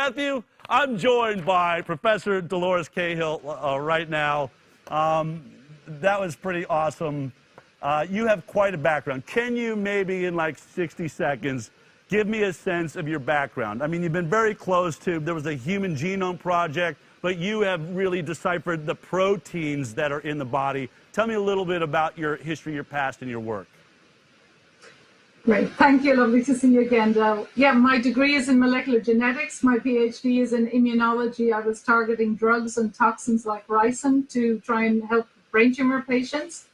Matthew, I'm joined by Professor Dolores Cahill right now. That was pretty awesome. You have quite a background. Can you maybe in like 60 seconds give me a sense of your background? I mean, you've been very close to, there was a Human Genome Project, but you have really deciphered the proteins that are in the body. Tell me a little bit about your history, your past, and your work. Great. Thank you. Lovely to see you again, Del. Yeah, my degree is in molecular genetics. My PhD is in immunology. I was targeting drugs and toxins like ricin to try and help brain tumor patients.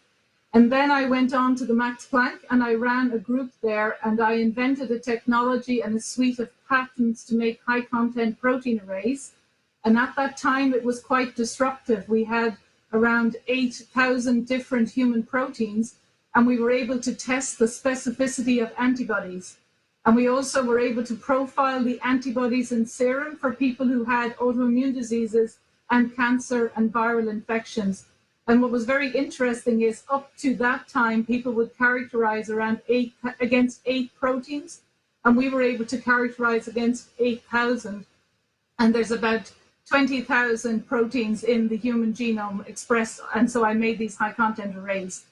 And then I went on to the Max Planck and I ran a group there and I invented a technology and a suite of patents to make high content protein arrays. And at that time, it was quite disruptive. We had around 8,000 different human proteins, and we were able to test the specificity of antibodies. And we also were able to profile the antibodies in serum for people who had autoimmune diseases and cancer and viral infections. And what was very interesting is up to that time, people would characterize against 8 proteins, and we were able to characterize against 8,000. And there's about 20,000 proteins in the human genome expressed, and so I made these high content arrays.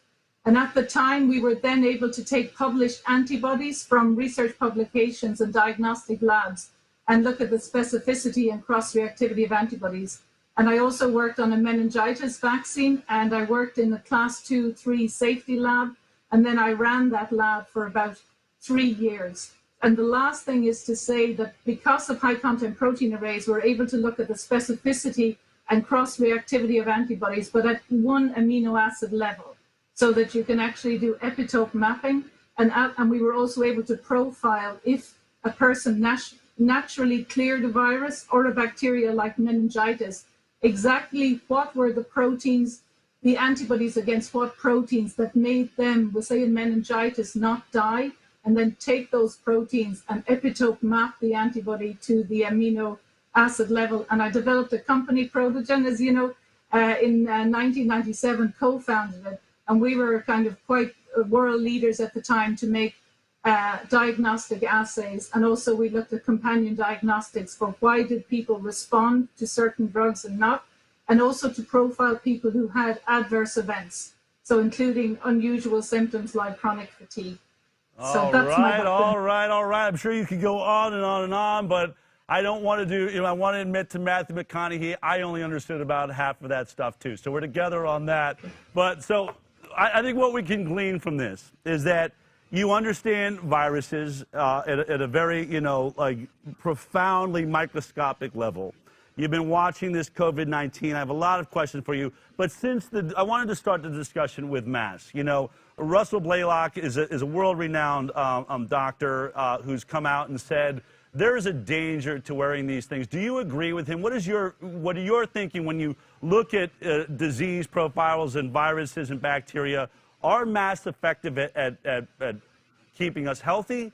And at the time, we were then able to take published antibodies from research publications and diagnostic labs and look at the specificity and cross-reactivity of antibodies. And I also worked on a meningitis vaccine, and I worked in a class 2-3 safety lab, and then I ran that lab for about 3 years. And the last thing is to say that because of high content protein arrays, we're able to look at the specificity and cross-reactivity of antibodies, but at one amino acid level, so that you can actually do epitope mapping. And we were also able to profile if a person naturally cleared a virus or a bacteria like meningitis, exactly what were the proteins, the antibodies against what proteins that made them, we'll say in meningitis, not die, and then take those proteins and epitope map the antibody to the amino acid level. And I developed a company, Protogen, as you know, in 1997, co-founded it. And we were kind of quite world leaders at the time to make diagnostic assays. And also we looked at companion diagnostics for why did people respond to certain drugs and not, and also to profile people who had adverse events. So including unusual symptoms like chronic fatigue. All right. I'm sure you could go on and on and on, but I don't want to do, I want to admit to Matthew McConaughey, I only understood about half of that stuff too. So we're together on that. But so I think what we can glean from this is that you understand viruses at a very, like profoundly microscopic level. You've been watching this COVID-19. I have a lot of questions for you. But I wanted to start the discussion with masks. Russell Blaylock is a world-renowned doctor who's come out and said there is a danger to wearing these things. Do you agree with him? What are your thinking when you look at disease profiles and viruses and bacteria? Are masks effective at keeping us healthy?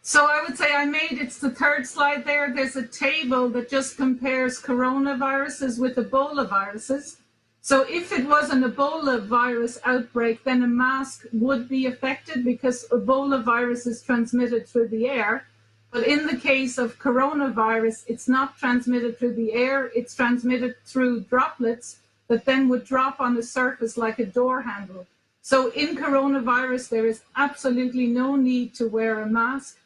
So I would say it's the third slide there. There's a table that just compares coronaviruses with Ebola viruses. So if it was an Ebola virus outbreak, then a mask would be affected because Ebola virus is transmitted through the air. But in the case of coronavirus, it's not transmitted through the air. It's transmitted through droplets that then would drop on the surface like a door handle. So in coronavirus, there is absolutely no need to wear a mask.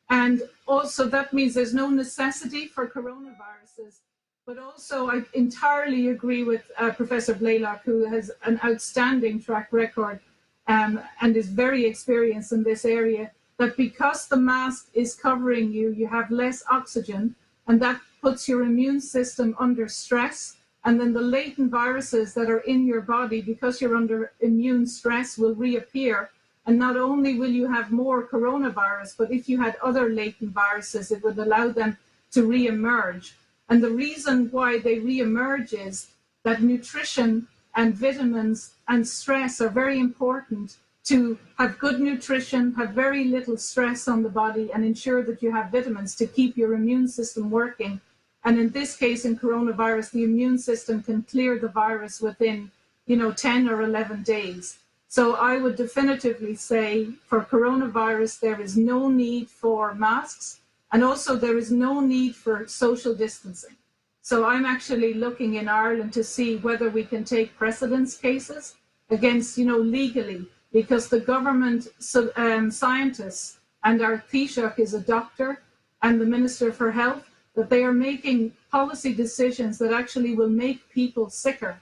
And also that means there's no necessity for coronaviruses. But also I entirely agree with Professor Blaylock, who has an outstanding track record and is very experienced in this area, that because the mask is covering you, you have less oxygen, and that puts your immune system under stress. And then the latent viruses that are in your body, because you're under immune stress, will reappear. And not only will you have more coronavirus, but if you had other latent viruses, it would allow them to reemerge. And the reason why they reemerge is that nutrition and vitamins and stress are very important to have good nutrition, have very little stress on the body, and ensure that you have vitamins to keep your immune system working. And in this case, in coronavirus, the immune system can clear the virus within, 10 or 11 days. So I would definitively say for coronavirus, there is no need for masks. And also there is no need for social distancing. So I'm actually looking in Ireland to see whether we can take precedence cases against, legally, because the government scientists, and our Taoiseach is a doctor, and the Minister for Health, that they are making policy decisions that actually will make people sicker.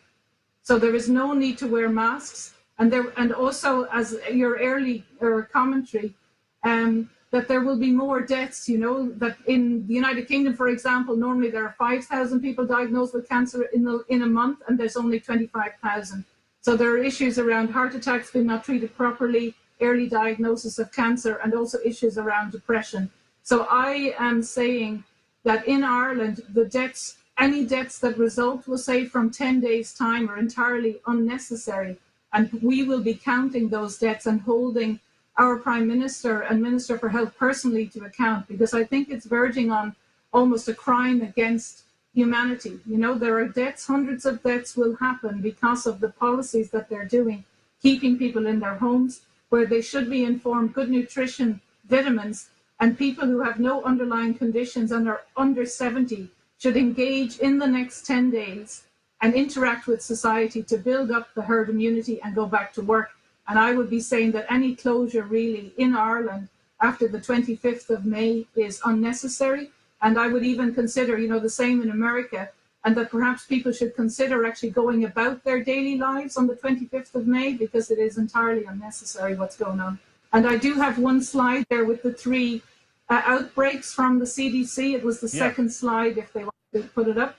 So there is no need to wear masks. And also, as your early commentary, that there will be more deaths, that in the United Kingdom, for example, normally there are 5,000 people diagnosed with cancer in a month, and there's only 25,000. So there are issues around heart attacks being not treated properly, early diagnosis of cancer, and also issues around depression. So I am saying that in Ireland, any deaths that result, we'll say, from 10 days' time are entirely unnecessary. And we will be counting those deaths and holding our Prime Minister and Minister for Health personally to account, because I think it's verging on almost a crime against humanity. There are deaths, hundreds of deaths will happen because of the policies that they're doing, keeping people in their homes where they should be informed, good nutrition, vitamins, and people who have no underlying conditions and are under 70 should engage in the next 10 days and interact with society to build up the herd immunity and go back to work. And I would be saying that any closure really in Ireland after the 25th of May is unnecessary. And I would even consider, the same in America, and that perhaps people should consider actually going about their daily lives on the 25th of May, because it is entirely unnecessary what's going on. And I do have one slide there with the 3 outbreaks from the CDC. It was the second slide, if they want to put it up.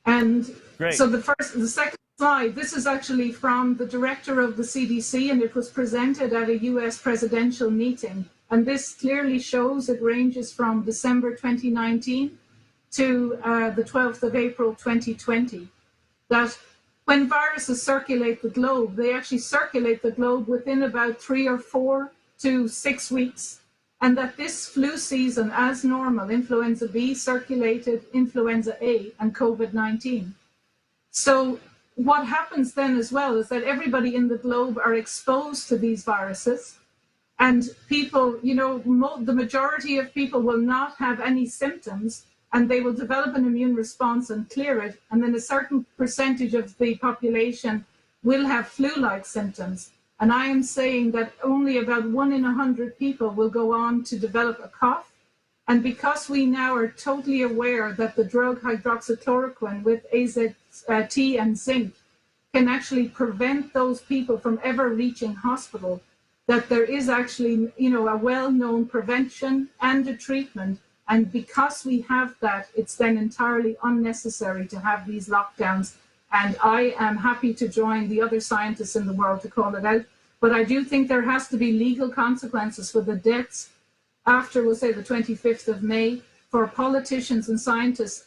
And Great. So the second slide, this is actually from the director of the CDC, and it was presented at a US presidential meeting. And this clearly shows it ranges from December 2019 to the 12th of April 2020, that when viruses circulate the globe, they actually circulate the globe within about 3 or 4 to 6 weeks. And that this flu season, as normal, influenza B circulated influenza A and COVID-19. So what happens then as well is that everybody in the globe are exposed to these viruses, and people, the majority of people will not have any symptoms, and they will develop an immune response and clear it, and then a certain percentage of the population will have flu-like symptoms. And I am saying that only about 1 in 100 people will go on to develop a cough. And because we now are totally aware that the drug hydroxychloroquine with AZT and zinc can actually prevent those people from ever reaching hospital, that there is actually, a well-known prevention and a treatment. And because we have that, it's then entirely unnecessary to have these lockdowns. And I am happy to join the other scientists in the world to call it out. But I do think there has to be legal consequences for the deaths after, we'll say, the 25th of May, for politicians and scientists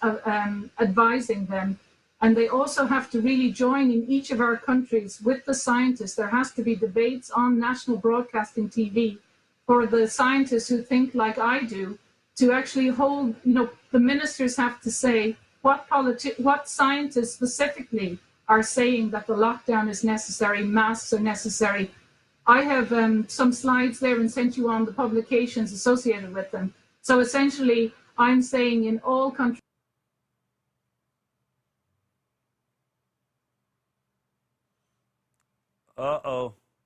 advising them. And they also have to really join in each of our countries with the scientists. There has to be debates on national broadcasting TV for the scientists who think like I do, to actually hold, the ministers have to say what scientists specifically are saying that the lockdown is necessary, masks are necessary. I have some slides there and sent you on the publications associated with them. So essentially, I'm saying in all countries,